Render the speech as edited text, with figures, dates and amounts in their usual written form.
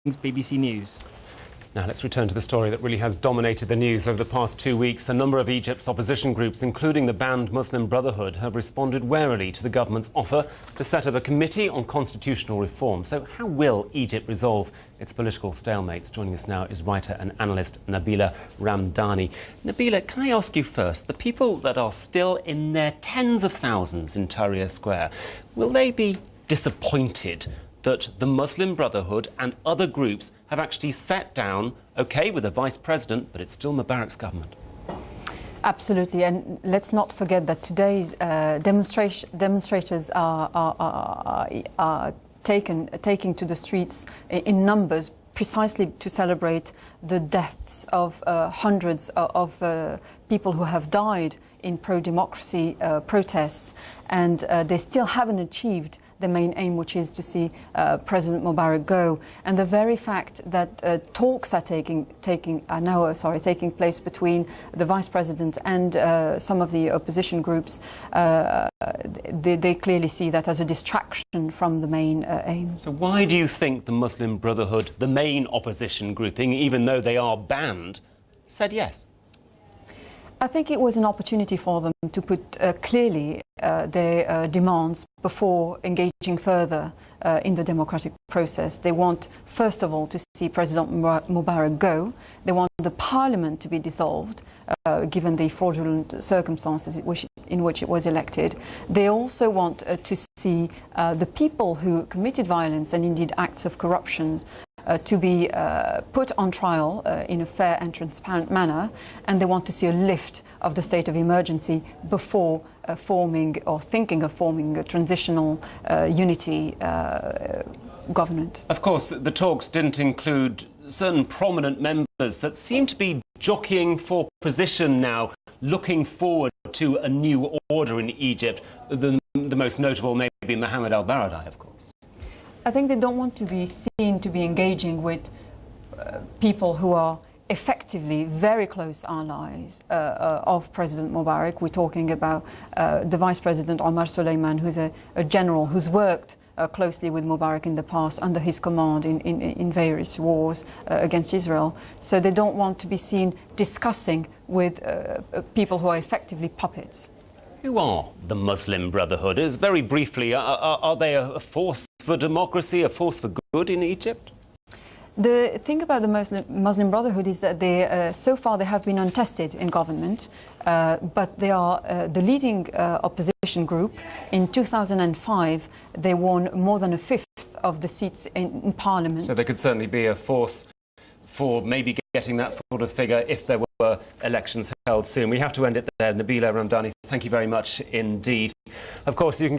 BBC News. Now let's return to the story that really has dominated the news over the past 2 weeks. A number of Egypt's opposition groups, including the banned Muslim Brotherhood, have responded warily to the government's offer to set up a committee on constitutional reform. So how will Egypt resolve its political stalemates? Joining us now is writer and analyst Nabila Ramdani. Nabila, can I ask you first, the people that are still in their tens of thousands in Tahrir Square, will they be disappointed that the Muslim Brotherhood and other groups have actually sat down, OK, with a vice president, but it's still Mubarak's government? Absolutely, and let's not forget that today's demonstrators are taking to the streets in numbers precisely to celebrate the deaths of hundreds of people who have died in pro-democracy protests, and they still haven't achieved the main aim, which is to see President Mubarak go. And the very fact that talks are taking place between the vice president and some of the opposition groups, they clearly see that as a distraction from the main aim. So why do you think the Muslim Brotherhood, the main opposition grouping, even though they are banned, said yes? I think it was an opportunity for them to put clearly their demands before engaging further in the democratic process. They want, first of all, to see President Mubarak go. They want the parliament to be dissolved, given the fraudulent circumstances in which it was elected. They also want to see the people who committed violence and indeed acts of corruption to be put on trial in a fair and transparent manner, and they want to see a lift of the state of emergency before forming or thinking of forming a transitional unity government. Of course, the talks didn't include certain prominent members that seem to be jockeying for position now, looking forward to a new order in Egypt. The most notable may be Mohammed al-Baradei, of course. I think they don't want to be seen to be engaging with people who are effectively very close allies of President Mubarak. We're talking about the Vice President Omar Suleiman, who's a general who's worked closely with Mubarak in the past under his command in various wars against Israel. So they don't want to be seen discussing with people who are effectively puppets. Who are the Muslim Brotherhood? Very briefly, are they a force for democracy, a force for good in Egypt? The thing about the Muslim Brotherhood is that so far they have been untested in government, but they are the leading opposition group. In 2005, they won more than a fifth of the seats in parliament. So they could certainly be a force for maybe getting that sort of figure if there were elections held soon. We have to end it there. Nabila Ramdani, thank you very much indeed. Of course, you can